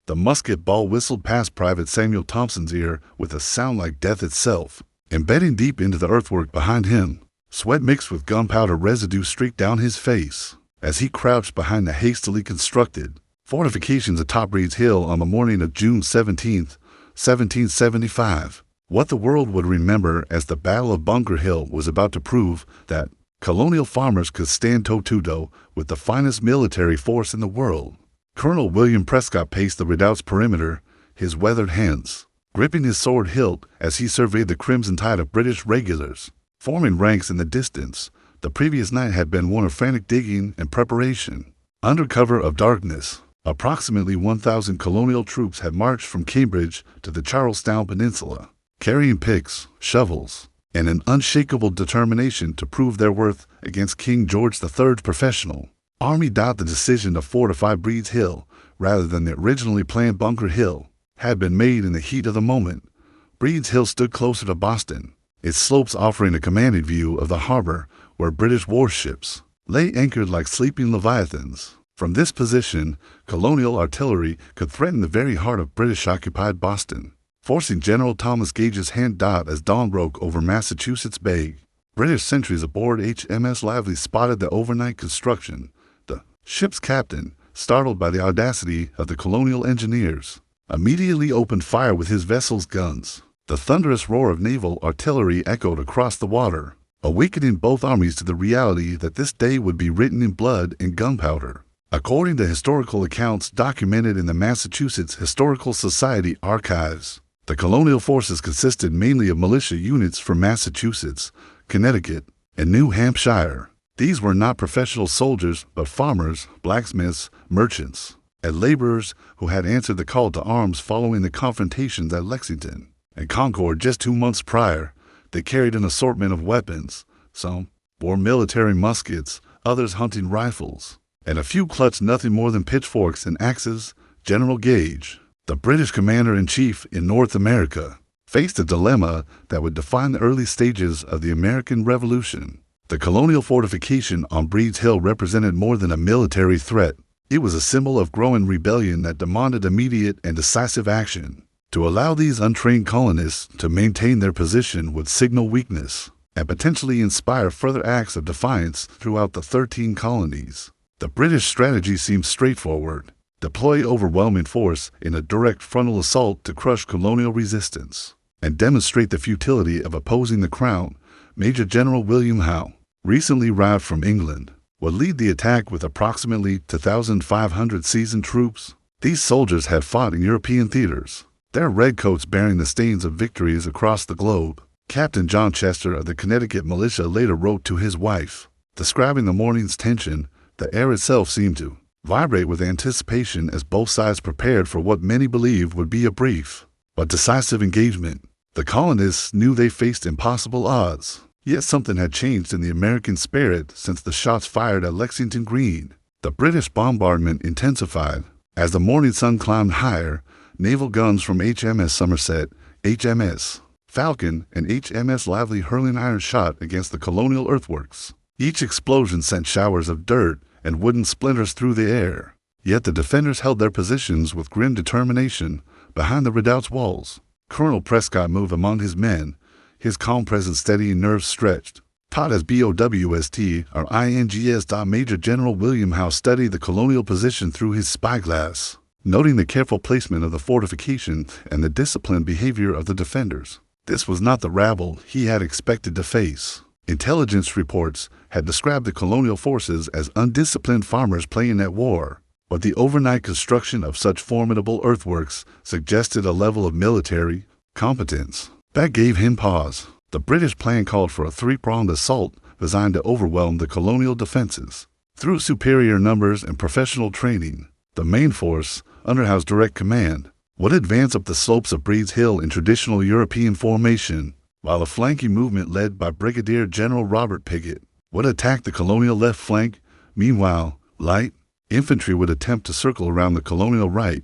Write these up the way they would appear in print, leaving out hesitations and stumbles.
The musket ball whistled past Private Samuel Thompson's ear with a sound like death itself, embedding deep into the earthwork behind him. Sweat mixed with gunpowder residue streaked down his face as he crouched behind the hastily constructed fortifications atop Breed's Hill on the morning of June 17, 1775. What the world would remember as the Battle of Bunker Hill was about to prove that colonial farmers could stand toe-to-toe with the finest military force in the world. Colonel William Prescott paced the redoubt's perimeter, his weathered hands gripping his sword hilt as he surveyed the crimson tide of British regulars forming ranks in the distance. The previous night had been one of frantic digging and preparation. Under cover of darkness, approximately 1,000 colonial troops had marched from Cambridge to the Charlestown Peninsula, carrying picks, shovels, and an unshakable determination to prove their worth against King George III's professional army. The decision to fortify Breed's Hill rather than the originally planned Bunker Hill had been made in the heat of the moment. Breed's Hill stood closer to Boston, its slopes offering a commanding view of the harbor where British warships lay anchored like sleeping leviathans. From this position, colonial artillery could threaten the very heart of British-occupied Boston, forcing General Thomas Gage's hand as dawn broke over Massachusetts Bay. British sentries aboard HMS Lively spotted the overnight construction. The ship's captain, startled by the audacity of the colonial engineers, immediately opened fire with his vessel's guns. The thunderous roar of naval artillery echoed across the water, awakening both armies to the reality that this day would be written in blood and gunpowder. According to historical accounts documented in the Massachusetts Historical Society archives, the colonial forces consisted mainly of militia units from Massachusetts, Connecticut, and New Hampshire. These were not professional soldiers, but farmers, blacksmiths, merchants, and laborers who had answered the call to arms following the confrontations at Lexington and Concord just 2 months prior. They carried an assortment of weapons. Some bore military muskets, others hunting rifles, and a few clutched nothing more than pitchforks and axes. General Gage, the British commander-in-chief in North America, faced a dilemma that would define the early stages of the American Revolution. The colonial fortification on Breed's Hill represented more than a military threat. It was a symbol of growing rebellion that demanded immediate and decisive action. To allow these untrained colonists to maintain their position would signal weakness and potentially inspire further acts of defiance throughout the 13 colonies. The British strategy seemed straightforward: deploy overwhelming force in a direct frontal assault to crush colonial resistance and demonstrate the futility of opposing the crown. Major General William Howe, recently arrived from England, would lead the attack with approximately 2,500 seasoned troops. These soldiers had fought in European theaters, their redcoats bearing the stains of victories across the globe. Captain John Chester of the Connecticut militia later wrote to his wife, describing the morning's tension. The air itself seemed to vibrate with anticipation as both sides prepared for what many believed would be a brief but decisive engagement. The colonists knew they faced impossible odds, yet something had changed in the American spirit since the shots fired at Lexington Green. The British bombardment intensified. As the morning sun climbed higher, naval guns from HMS Somerset, HMS Falcon, and HMS Lively hurling iron shot against the colonial earthworks. Each explosion sent showers of dirt and wooden splinters through the air. Yet the defenders held their positions with grim determination behind the redoubt's walls. Colonel Prescott moved among his men, his calm presence steadying nerves stretched. Taught as BOWST or INGS. Major General William Howe studied the colonial position through his spyglass, noting the careful placement of the fortification and the disciplined behavior of the defenders. This was not the rabble he had expected to face. Intelligence reports had described the colonial forces as undisciplined farmers playing at war, but the overnight construction of such formidable earthworks suggested a level of military competence that gave him pause. The British plan called for a three-pronged assault designed to overwhelm the colonial defenses. Through superior numbers and professional training, the main force, under Howe's direct command, would advance up the slopes of Breed's Hill in traditional European formation, while a flanking movement led by Brigadier General Robert Pickett would attack the colonial left flank. Meanwhile, light infantry would attempt to circle around the colonial right,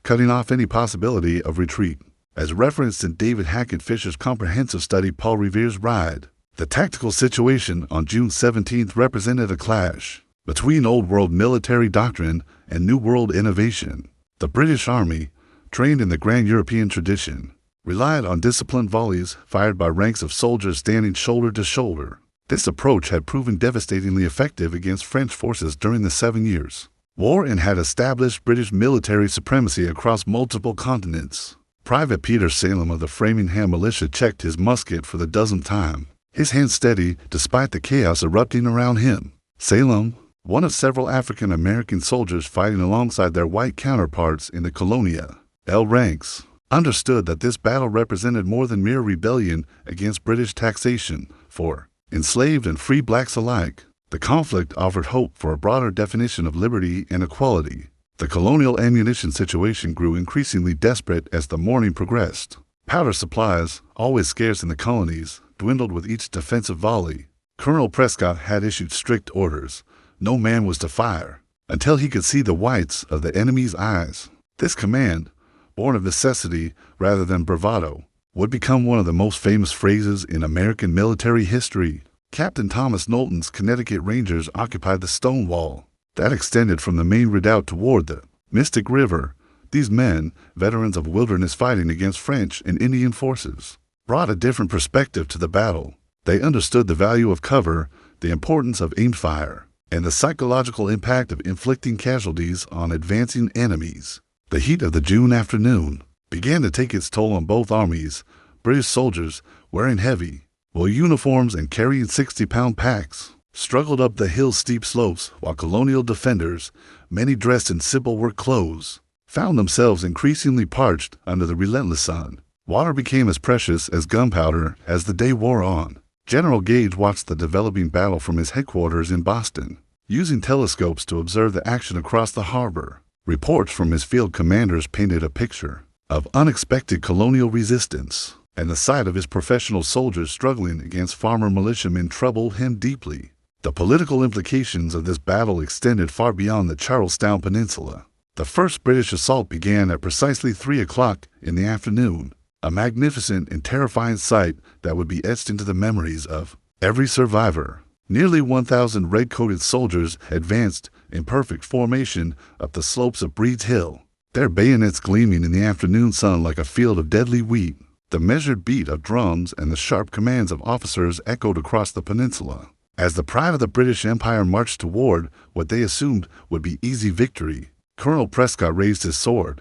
cutting off any possibility of retreat. As referenced in David Hackett Fisher's comprehensive study Paul Revere's Ride, the tactical situation on June 17th represented a clash between Old World military doctrine and New World innovation. The British Army, trained in the grand European tradition, relied on disciplined volleys fired by ranks of soldiers standing shoulder to shoulder. This approach had proven devastatingly effective against French forces during the 7 Years' War and had established British military supremacy across multiple continents. Private Peter Salem of the Framingham Militia checked his musket for the dozenth time, his hand steady despite the chaos erupting around him. Salem, one of several African-American soldiers fighting alongside their white counterparts in the Colonial ranks, understood that this battle represented more than mere rebellion against British taxation. For enslaved and free blacks alike, the conflict offered hope for a broader definition of liberty and equality. The colonial ammunition situation grew increasingly desperate as the morning progressed. Powder supplies, always scarce in the colonies, dwindled with each defensive volley. Colonel Prescott had issued strict orders. No man was to fire until he could see the whites of the enemy's eyes. This command, born of necessity rather than bravado, would become one of the most famous phrases in American military history. Captain Thomas Knowlton's Connecticut Rangers occupied the stone wall that extended from the main redoubt toward the Mystic River. These men, veterans of wilderness fighting against French and Indian forces, brought a different perspective to the battle. They understood the value of cover, the importance of aimed fire, and the psychological impact of inflicting casualties on advancing enemies. The heat of the June afternoon began to take its toll on both armies. British soldiers, wearing heavy wool uniforms and carrying 60-pound packs, struggled up the hill's steep slopes, while colonial defenders, many dressed in simple work clothes, found themselves increasingly parched under the relentless sun. Water became as precious as gunpowder as the day wore on. General Gage watched the developing battle from his headquarters in Boston, using telescopes to observe the action across the harbor. Reports from his field commanders painted a picture of unexpected colonial resistance, and the sight of his professional soldiers struggling against farmer militiamen troubled him deeply. The political implications of this battle extended far beyond the Charlestown Peninsula. The first British assault began at precisely 3 o'clock in the afternoon, a magnificent and terrifying sight that would be etched into the memories of every survivor. Nearly 1,000 red-coated soldiers advanced in perfect formation up the slopes of Breed's Hill, their bayonets gleaming in the afternoon sun like a field of deadly wheat. The measured beat of drums and the sharp commands of officers echoed across the peninsula. As the pride of the British Empire marched toward what they assumed would be easy victory, Colonel Prescott raised his sword,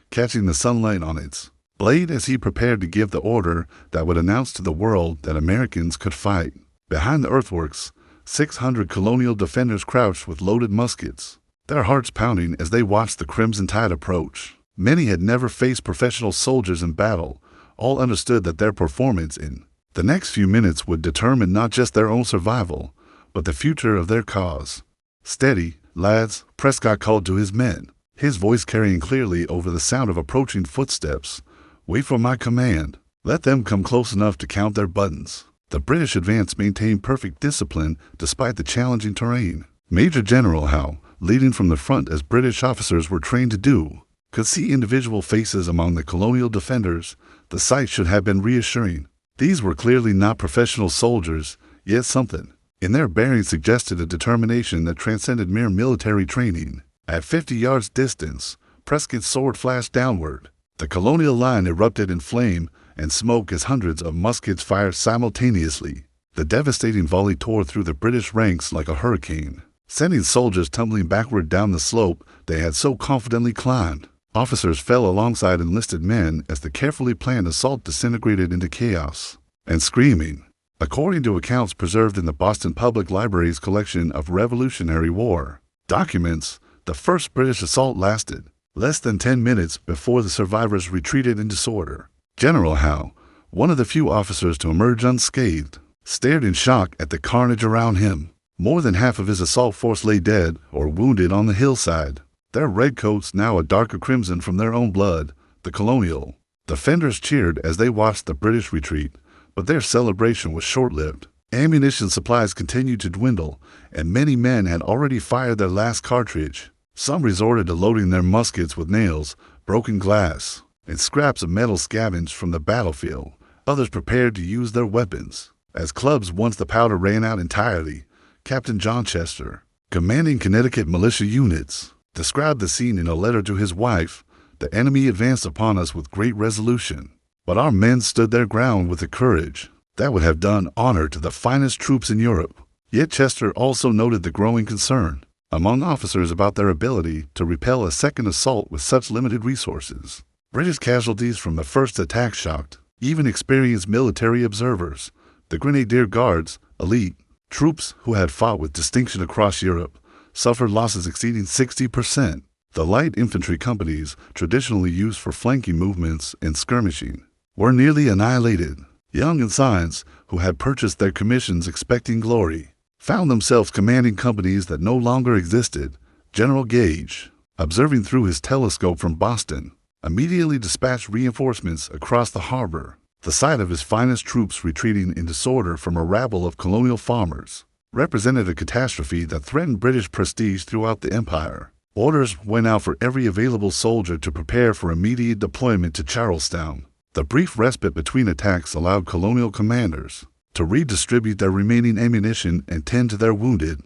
catching the sunlight on its blade as he prepared to give the order that would announce to the world that Americans could fight. Behind the earthworks, 600 colonial defenders crouched with loaded muskets, their hearts pounding as they watched the crimson tide approach. Many had never faced professional soldiers in battle. All understood that their performance in the next few minutes would determine not just their own survival, but the future of their cause. "Steady, lads," Prescott called to his men, his voice carrying clearly over the sound of approaching footsteps. "Wait for my command. Let them come close enough to count their buttons." The British advance maintained perfect discipline despite the challenging terrain. Major General Howe, leading from the front as British officers were trained to do, could see individual faces among the colonial defenders. The sight should have been reassuring. These were clearly not professional soldiers, yet something in their bearing suggested a determination that transcended mere military training. At 50 yards distance, Prescott's sword flashed downward. The colonial line erupted in flame and smoke as hundreds of muskets fired simultaneously. The devastating volley tore through the British ranks like a hurricane, sending soldiers tumbling backward down the slope they had so confidently climbed. Officers fell alongside enlisted men as the carefully planned assault disintegrated into chaos and screaming. According to accounts preserved in the Boston Public Library's collection of Revolutionary War documents, the first British assault lasted less than 10 minutes before the survivors retreated in disorder. General Howe, one of the few officers to emerge unscathed, stared in shock at the carnage around him. More than half of his assault force lay dead or wounded on the hillside, their redcoats now a darker crimson from their own blood. The colonial defenders cheered as they watched the British retreat, but their celebration was short-lived. Ammunition supplies continued to dwindle, and many men had already fired their last cartridge. Some resorted to loading their muskets with nails, broken glass, and scraps of metal scavenged from the battlefield. Others prepared to use their weapons as clubs once the powder ran out entirely. Captain John Chester, commanding Connecticut militia units, described the scene in a letter to his wife. The enemy advanced upon us with great resolution, but our men stood their ground with a courage that would have done honor to the finest troops in Europe. Yet Chester also noted the growing concern among officers about their ability to repel a second assault with such limited resources. British casualties from the first attack shocked even experienced military observers. The Grenadier Guards, elite troops who had fought with distinction across Europe, suffered losses exceeding 60%. The light infantry companies, traditionally used for flanking movements and skirmishing, were nearly annihilated. Young ensigns, who had purchased their commissions expecting glory, found themselves commanding companies that no longer existed. General Gage, observing through his telescope from Boston, immediately dispatched reinforcements across the harbor. The sight of his finest troops retreating in disorder from a rabble of colonial farmers represented a catastrophe that threatened British prestige throughout the empire. Orders went out for every available soldier to prepare for immediate deployment to Charlestown. The brief respite between attacks allowed colonial commanders to redistribute their remaining ammunition and tend to their wounded.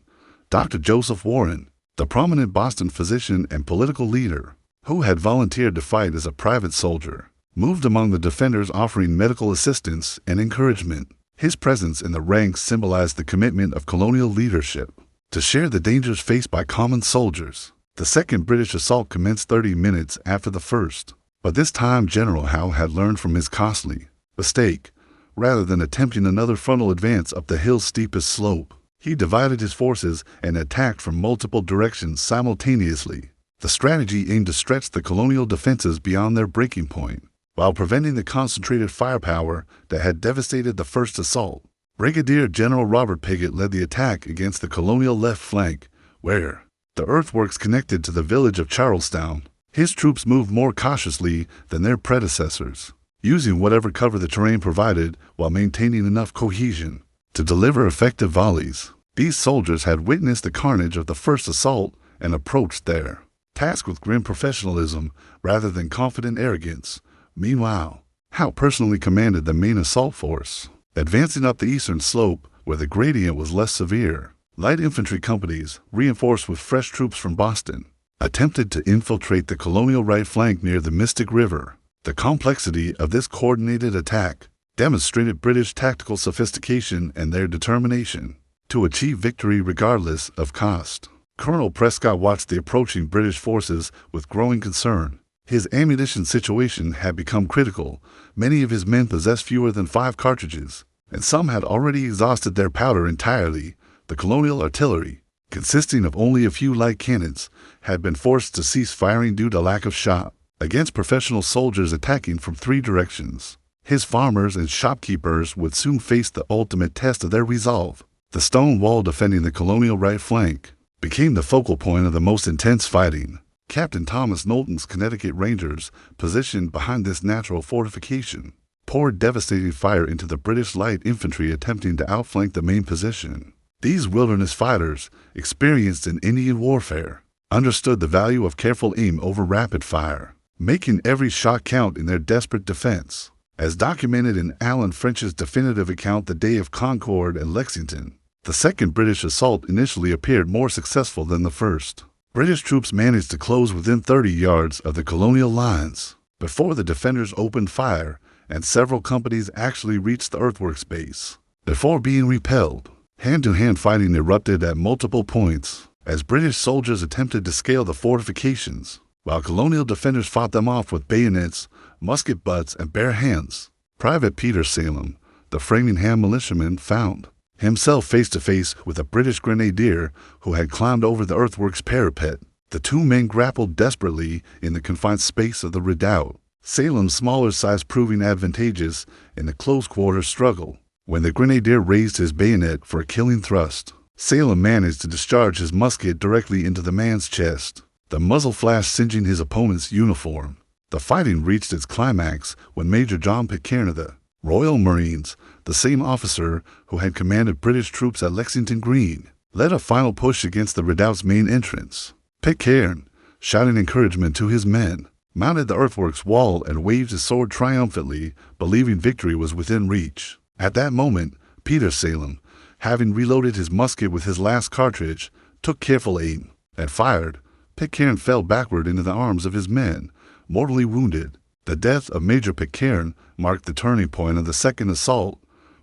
Dr. Joseph Warren, the prominent Boston physician and political leader, who had volunteered to fight as a private soldier, moved among the defenders offering medical assistance and encouragement. His presence in the ranks symbolized the commitment of colonial leadership to share the dangers faced by common soldiers. The second British assault commenced 30 minutes after the first, but this time General Howe had learned from his costly mistake. Rather than attempting another frontal advance up the hill's steepest slope, he divided his forces and attacked from multiple directions simultaneously. The strategy aimed to stretch the colonial defenses beyond their breaking point, while preventing the concentrated firepower that had devastated the first assault. Brigadier General Robert Pickett led the attack against the colonial left flank, where the earthworks connected to the village of Charlestown. His troops moved more cautiously than their predecessors, using whatever cover the terrain provided while maintaining enough cohesion to deliver effective volleys. These soldiers had witnessed the carnage of the first assault and approached their task with grim professionalism rather than confident arrogance. Meanwhile, Howe personally commanded the main assault force, advancing up the eastern slope where the gradient was less severe. Light infantry companies, reinforced with fresh troops from Boston, attempted to infiltrate the colonial right flank near the Mystic River. The complexity of this coordinated attack demonstrated British tactical sophistication and their determination to achieve victory regardless of cost. Colonel Prescott watched the approaching British forces with growing concern. His ammunition situation had become critical. Many of his men possessed fewer than 5 cartridges, and some had already exhausted their powder entirely. The colonial artillery, consisting of only a few light cannons, had been forced to cease firing due to lack of shot against professional soldiers attacking from 3 directions. His farmers and shopkeepers would soon face the ultimate test of their resolve. The stone wall defending the colonial right flank became the focal point of the most intense fighting. Captain Thomas Knowlton's Connecticut Rangers, positioned behind this natural fortification, poured devastating fire into the British light infantry attempting to outflank the main position. These wilderness fighters, experienced in Indian warfare, understood the value of careful aim over rapid fire, making every shot count in their desperate defense. As documented in Alan French's definitive account The Day of Concord and Lexington, the second British assault initially appeared more successful than the first. British troops managed to close within 30 yards of the colonial lines before the defenders opened fire, and several companies actually reached the earthworks base before being repelled. Hand-to-hand fighting erupted at multiple points as British soldiers attempted to scale the fortifications, while colonial defenders fought them off with bayonets, musket butts, and bare hands. Private Peter Salem, the Framingham militiaman, found himself face-to-face with a British grenadier who had climbed over the earthworks parapet. The two men grappled desperately in the confined space of the redoubt, Salem's smaller size proving advantageous in the close-quarter struggle. When the grenadier raised his bayonet for a killing thrust, Salem managed to discharge his musket directly into the man's chest, the muzzle flash singeing his opponent's uniform. The fighting reached its climax when Major John Pitcairn of the Royal Marines, the same officer who had commanded British troops at Lexington Green, led a final push against the redoubt's main entrance. Pitcairn, shouting encouragement to his men, mounted the earthworks wall and waved his sword triumphantly, believing victory was within reach. At that moment, Peter Salem, having reloaded his musket with his last cartridge, took careful aim and fired. Pitcairn fell backward into the arms of his men, mortally wounded. The death of Major Pitcairn marked the turning point of the second assault.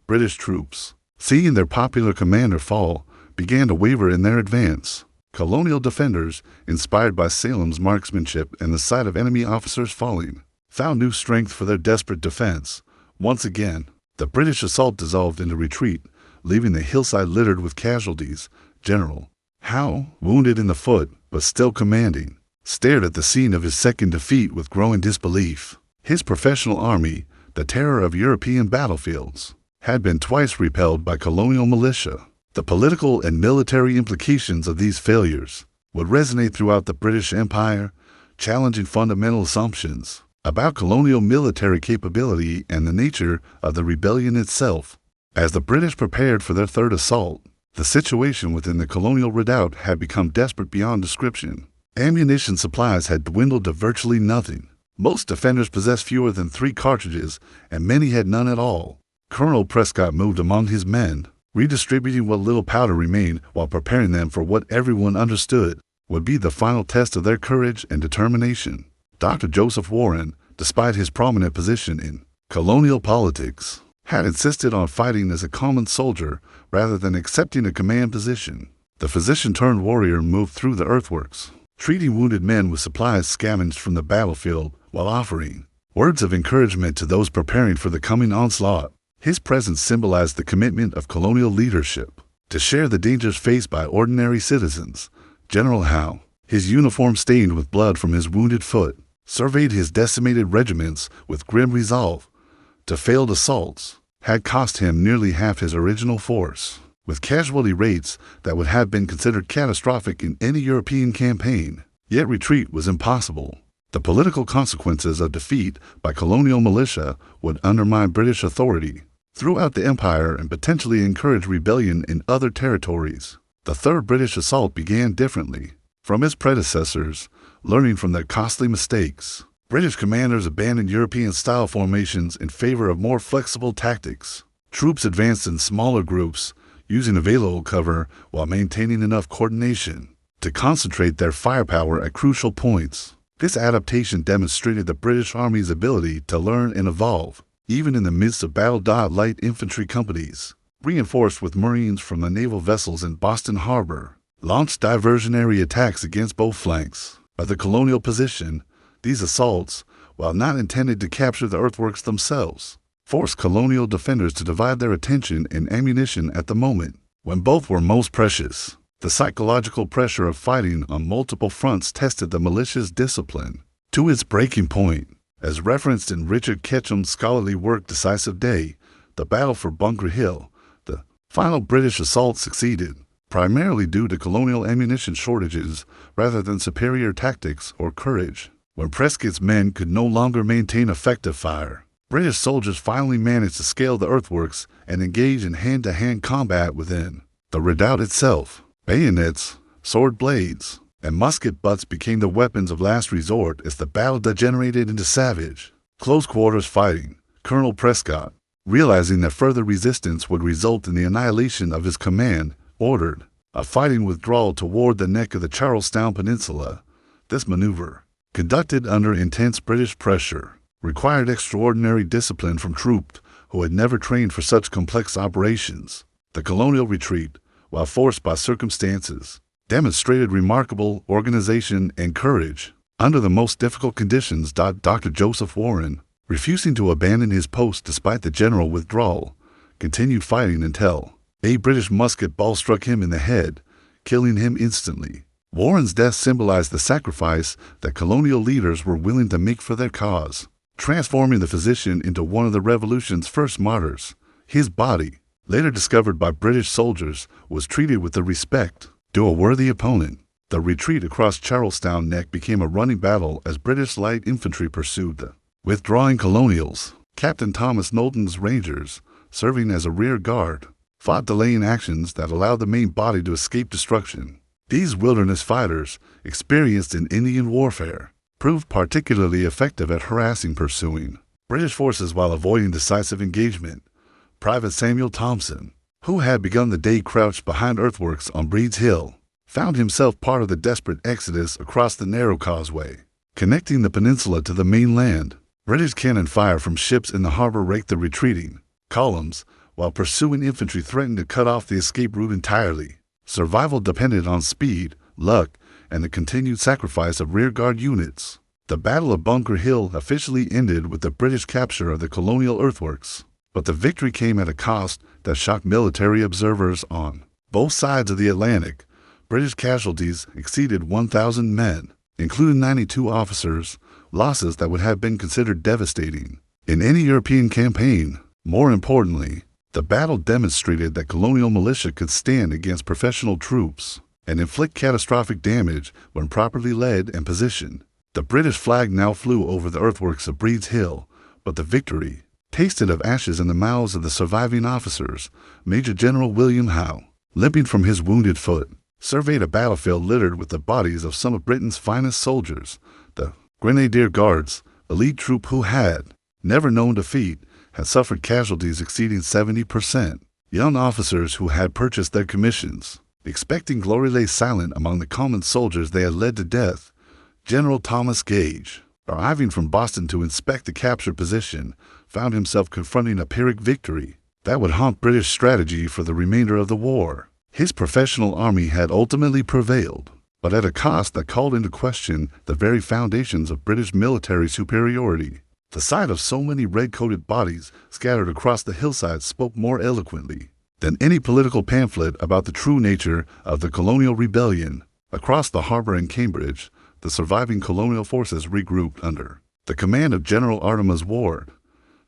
British troops, seeing their popular commander fall, began to waver in their advance. Colonial defenders, inspired by Salem's marksmanship and the sight of enemy officers falling, found new strength for their desperate defense. Once again, the British assault dissolved into retreat, leaving the hillside littered with casualties. General Howe, wounded in the foot but still commanding, stared at the scene of his second defeat with growing disbelief. His professional army, the terror of European battlefields, had been twice repelled by colonial militia. The political and military implications of these failures would resonate throughout the British Empire, challenging fundamental assumptions about colonial military capability and the nature of the rebellion itself. As the British prepared for their third assault, the situation within the colonial redoubt had become desperate beyond description. Ammunition supplies had dwindled to virtually nothing. Most defenders possessed fewer than 3 cartridges, and many had none at all. Colonel Prescott moved among his men, redistributing what little powder remained while preparing them for what everyone understood would be the final test of their courage and determination. Dr. Joseph Warren, despite his prominent position in colonial politics, had insisted on fighting as a common soldier rather than accepting a command position. The physician-turned-warrior moved through the earthworks, treating wounded men with supplies scavenged from the battlefield while offering words of encouragement to those preparing for the coming onslaught. His presence symbolized the commitment of colonial leadership to share the dangers faced by ordinary citizens. General Howe, his uniform stained with blood from his wounded foot, surveyed his decimated regiments with grim resolve. The failed assaults had cost him nearly half his original force, with casualty rates that would have been considered catastrophic in any European campaign. Yet retreat was impossible. The political consequences of defeat by colonial militia would undermine British authority throughout the empire and potentially encourage rebellion in other territories. The third British assault began differently from its predecessors. Learning from their costly mistakes, British commanders abandoned European-style formations in favor of more flexible tactics. Troops advanced in smaller groups, using available cover while maintaining enough coordination to concentrate their firepower at crucial points. This adaptation demonstrated the British Army's ability to learn and evolve, even in the midst of battle. Light infantry companies, reinforced with Marines from the naval vessels in Boston Harbor, launched diversionary attacks against both flanks of the colonial position. These assaults, while not intended to capture the earthworks themselves, forced colonial defenders to divide their attention and ammunition at the moment when both were most precious. The psychological pressure of fighting on multiple fronts tested the militia's discipline to its breaking point. As referenced in Richard Ketchum's scholarly work Decisive Day, the battle for Bunker Hill, the final British assault succeeded, primarily due to colonial ammunition shortages rather than superior tactics or courage. When Prescott's men could no longer maintain effective fire, British soldiers finally managed to scale the earthworks and engage in hand-to-hand combat within the redoubt itself. Bayonets, sword blades, and musket butts became the weapons of last resort as the battle degenerated into savage, close-quarters fighting. Colonel Prescott, realizing that further resistance would result in the annihilation of his command, ordered a fighting withdrawal toward the neck of the Charlestown Peninsula. This maneuver, conducted under intense British pressure, required extraordinary discipline from troops who had never trained for such complex operations. The colonial retreat, while forced by circumstances, demonstrated remarkable organization and courage under the most difficult conditions. Dr. Joseph Warren, refusing to abandon his post despite the general withdrawal, continued fighting until a British musket ball struck him in the head, killing him instantly. Warren's death symbolized the sacrifice that colonial leaders were willing to make for their cause, transforming the physician into one of the Revolution's first martyrs. His body, later discovered by British soldiers, was treated with the respect due a worthy opponent. The retreat across Charlestown Neck became a running battle as British light infantry pursued the withdrawing colonials. Captain Thomas Knowlton's Rangers, serving as a rear guard, fought delaying actions that allowed the main body to escape destruction. These wilderness fighters, experienced in Indian warfare, proved particularly effective at harassing pursuing British forces while avoiding decisive engagement. Private Samuel Thompson, who had begun the day crouched behind earthworks on Breed's Hill, found himself part of the desperate exodus across the narrow causeway. connecting the peninsula to the mainland. British cannon fire from ships in the harbor raked the retreating columns, while pursuing infantry threatened to cut off the escape route entirely. Survival depended on speed, luck, and the continued sacrifice of rearguard units. The Battle of Bunker Hill officially ended with the British capture of the colonial earthworks, but the victory came at a cost that shocked military observers on both sides of the Atlantic. British casualties exceeded 1,000 men, including 92 officers, losses that would have been considered devastating in any European campaign. More importantly, the battle demonstrated that colonial militia could stand against professional troops and inflict catastrophic damage when properly led and positioned. The British flag now flew over the earthworks of Breed's Hill, but the victory tasted of ashes in the mouths of the surviving officers. Major General William Howe, limping from his wounded foot, surveyed a battlefield littered with the bodies of some of Britain's finest soldiers, the Grenadier Guards, elite troop who had never known defeat, had suffered casualties exceeding 70%. Young officers who had purchased their commissions, expecting glory, lay silent among the common soldiers they had led to death. General Thomas Gage, arriving from Boston to inspect the captured position, found himself confronting a Pyrrhic victory that would haunt British strategy for the remainder of the war. His professional army had ultimately prevailed, but at a cost that called into question the very foundations of British military superiority. The sight of so many red-coated bodies scattered across the hillsides spoke more eloquently than any political pamphlet about the true nature of the colonial rebellion. Across the harbor in Cambridge, the surviving colonial forces regrouped under the command of General Artemas Ward.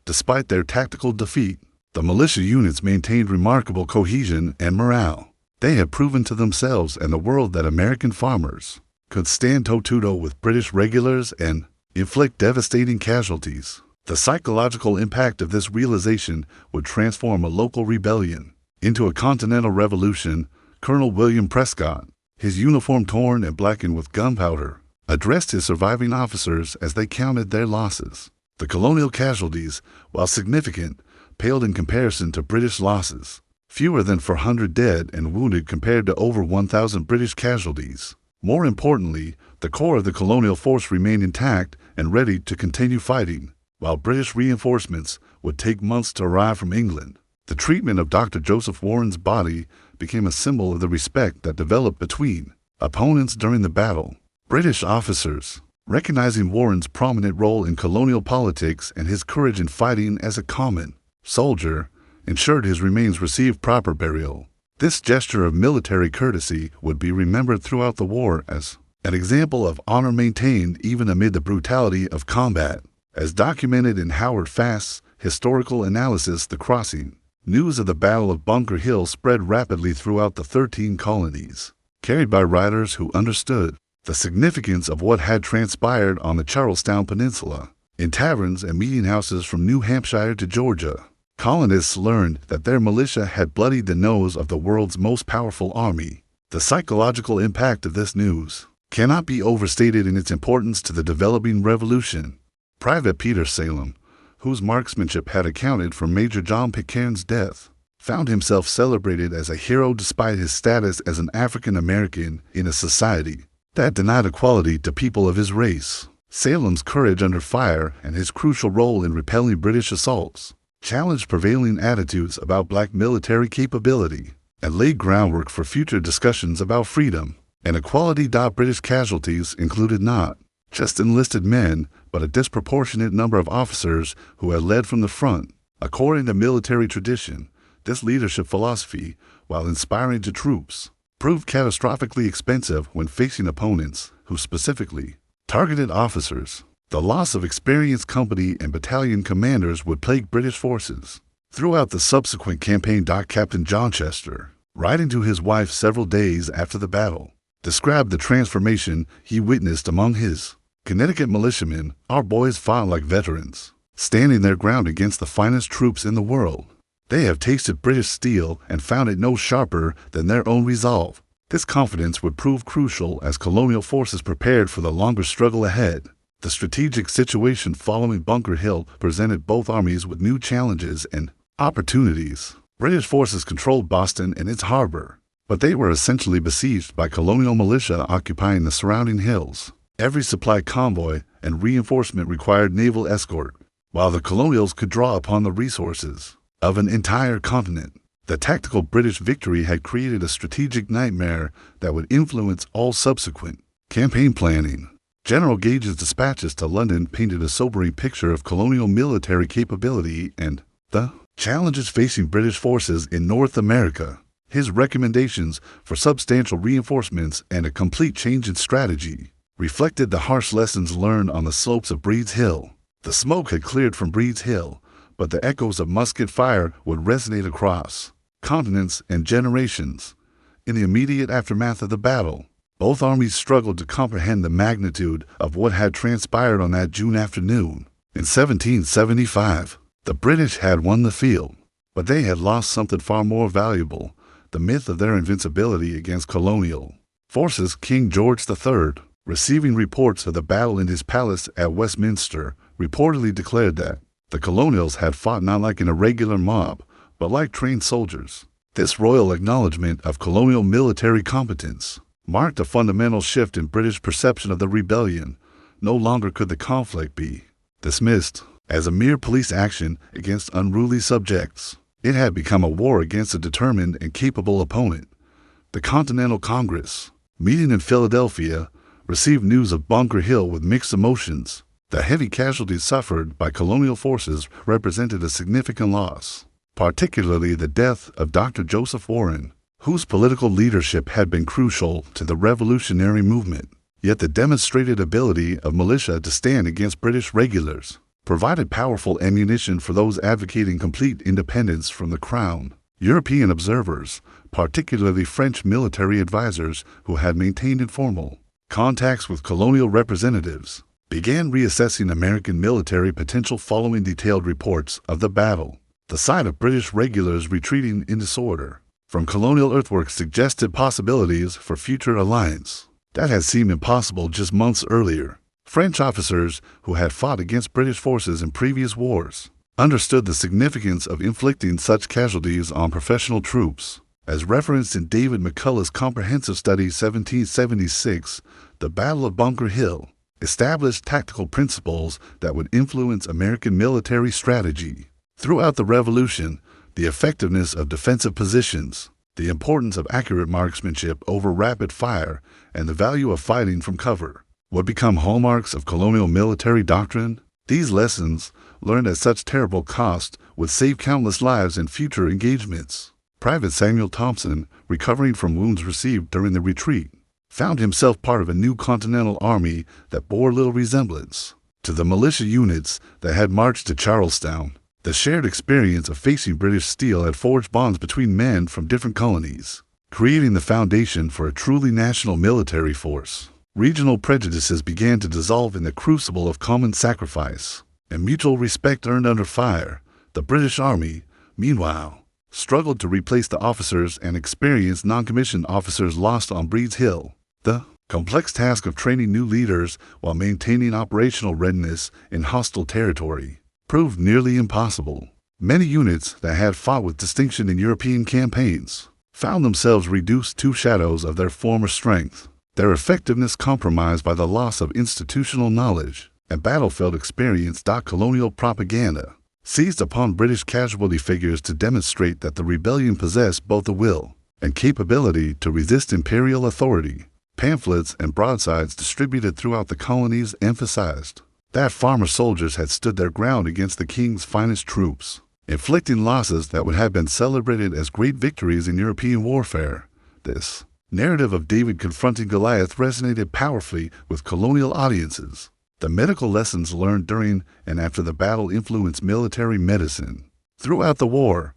Despite their tactical defeat, the militia units maintained remarkable cohesion and morale. They had proven to themselves and the world that American farmers could stand toe-to-toe with British regulars and inflict devastating casualties. The psychological impact of this realization would transform a local rebellion into a continental revolution. Colonel William Prescott, his uniform torn and blackened with gunpowder, addressed his surviving officers as they counted their losses. The colonial casualties, while significant, paled in comparison to British losses. Fewer than 400 dead and wounded compared to over 1,000 British casualties. More importantly, the core of the colonial force remained intact and ready to continue fighting, while British reinforcements would take months to arrive from England. The treatment of Dr. Joseph Warren's body became a symbol of the respect that developed between opponents during the battle. British officers, recognizing Warren's prominent role in colonial politics and his courage in fighting as a common soldier, ensured his remains received proper burial. This gesture of military courtesy would be remembered throughout the war as an example of honor maintained even amid the brutality of combat. As documented in Howard Fast's historical analysis, The Crossing, news of the Battle of Bunker Hill spread rapidly throughout the 13 colonies, carried by writers who understood the significance of what had transpired on the Charlestown Peninsula. In taverns and meeting houses from New Hampshire to Georgia, colonists learned that their militia had bloodied the nose of the world's most powerful army. The psychological impact of this news cannot be overstated in its importance to the developing revolution. Private Peter Salem, whose marksmanship had accounted for Major John Pitcairn's death, found himself celebrated as a hero despite his status as an African American in a society that denied equality to people of his race. Salem's courage under fire and his crucial role in repelling British assaults challenged prevailing attitudes about black military capability and laid groundwork for future discussions about freedom and equality. British casualties included not just enlisted men, but a disproportionate number of officers who had led from the front. According to military tradition, this leadership philosophy, while inspiring to troops, proved catastrophically expensive when facing opponents who specifically targeted officers. The loss of experienced company and battalion commanders would plague British forces throughout the subsequent campaign. Captain John Chester, writing to his wife several days after the battle, described the transformation he witnessed among his Connecticut militiamen. Our boys fought like veterans, standing their ground against the finest troops in the world. They have tasted British steel and found it no sharper than their own resolve. This confidence would prove crucial as colonial forces prepared for the longer struggle ahead. The strategic situation following Bunker Hill presented both armies with new challenges and opportunities. British forces controlled Boston and its harbor, but they were essentially besieged by colonial militia occupying the surrounding hills. Every supply convoy and reinforcement required naval escort, while the colonials could draw upon the resources of an entire continent. The tactical British victory had created a strategic nightmare that would influence all subsequent campaign planning. General Gage's dispatches to London painted a sobering picture of colonial military capability and the challenges facing British forces in North America. His recommendations for substantial reinforcements and a complete change in strategy reflected the harsh lessons learned on the slopes of Breed's Hill. The smoke had cleared from Breed's Hill, but the echoes of musket fire would resonate across continents and generations. In the immediate aftermath of the battle, both armies struggled to comprehend the magnitude of what had transpired on that June afternoon. In 1775, the British had won the field, but they had lost something far more valuable, the myth of their invincibility against colonial forces. King George III, receiving reports of the battle in his palace at Westminster, reportedly declared that the colonials had fought not like an irregular mob, but like trained soldiers. This royal acknowledgement of colonial military competence marked a fundamental shift in British perception of the rebellion. No longer could the conflict be dismissed as a mere police action against unruly subjects. It had become a war against a determined and capable opponent. The Continental Congress, meeting in Philadelphia, received news of Bunker Hill with mixed emotions. The heavy casualties suffered by colonial forces represented a significant loss, particularly the death of Dr. Joseph Warren, whose political leadership had been crucial to the revolutionary movement. Yet the demonstrated ability of militia to stand against British regulars provided powerful ammunition for those advocating complete independence from the crown. European observers, particularly French military advisors who had maintained informal contacts with colonial representatives, began reassessing American military potential following detailed reports of the battle. The sight of British regulars retreating in disorder from colonial earthworks suggested possibilities for future alliance that had seemed impossible just months earlier. French officers who had fought against British forces in previous wars understood the significance of inflicting such casualties on professional troops. As referenced in David McCullough's comprehensive study 1776, the Battle of Bunker Hill established tactical principles that would influence American military strategy. Throughout the Revolution, the effectiveness of defensive positions, the importance of accurate marksmanship over rapid fire, and the value of fighting from cover would become hallmarks of colonial military doctrine. These lessons, learned at such terrible cost, would save countless lives in future engagements. Private Samuel Thompson, recovering from wounds received during the retreat, found himself part of a new Continental Army that bore little resemblance to the militia units that had marched to Charlestown. The shared experience of facing British steel had forged bonds between men from different colonies, creating the foundation for a truly national military force. Regional prejudices began to dissolve in the crucible of common sacrifice and mutual respect earned under fire. The British Army, meanwhile, struggled to replace the officers and experienced non-commissioned officers lost on Breed's Hill. The complex task of training new leaders while maintaining operational readiness in hostile territory proved nearly impossible. Many units that had fought with distinction in European campaigns found themselves reduced to shadows of their former strength, their effectiveness compromised by the loss of institutional knowledge and battlefield experience. Colonial propaganda seized upon British casualty figures to demonstrate that the rebellion possessed both the will and capability to resist imperial authority. Pamphlets and broadsides distributed throughout the colonies emphasized that farmer soldiers had stood their ground against the king's finest troops, inflicting losses that would have been celebrated as great victories in European warfare. This narrative of David confronting Goliath resonated powerfully with colonial audiences. The medical lessons learned during and after the battle influenced military medicine. Throughout the war,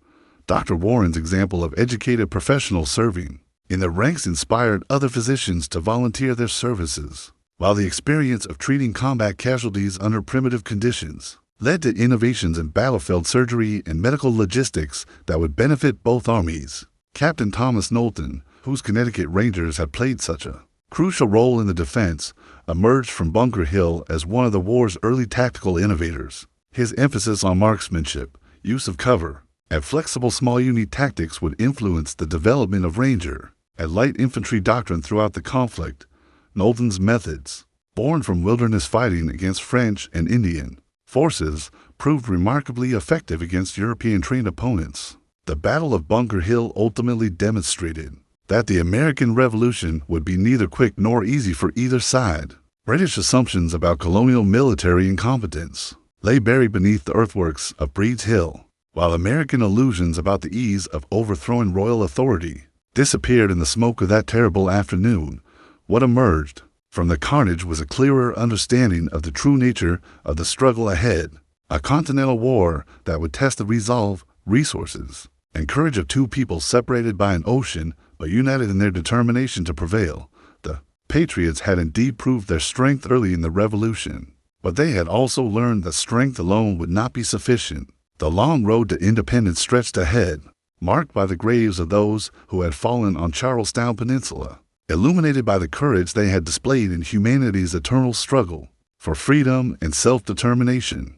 Dr. Warren's example of educated professionals serving in the ranks inspired other physicians to volunteer their services, while the experience of treating combat casualties under primitive conditions led to innovations in battlefield surgery and medical logistics that would benefit both armies. Captain Thomas Knowlton, whose Connecticut Rangers had played such a crucial role in the defense, emerged from Bunker Hill as one of the war's early tactical innovators. His emphasis on marksmanship, use of cover, and flexible small unit tactics would influence the development of Ranger and light infantry doctrine throughout the conflict. Knowlton's methods born from wilderness fighting against French and Indian forces, proved remarkably effective against European trained opponents. The Battle of Bunker Hill ultimately demonstrated that the American Revolution would be neither quick nor easy for either side. British assumptions about colonial military incompetence lay buried beneath the earthworks of Breed's Hill, while American illusions about the ease of overthrowing royal authority disappeared in the smoke of that terrible afternoon. What emerged from the carnage was a clearer understanding of the true nature of the struggle ahead, a continental war that would test the resolve, resources, and courage of two people separated by an ocean but united in their determination to prevail. The Patriots had indeed proved their strength early in the Revolution, but they had also learned that strength alone would not be sufficient. The long road to independence stretched ahead, marked by the graves of those who had fallen on Charlestown Peninsula, illuminated by the courage they had displayed in humanity's eternal struggle for freedom and self-determination.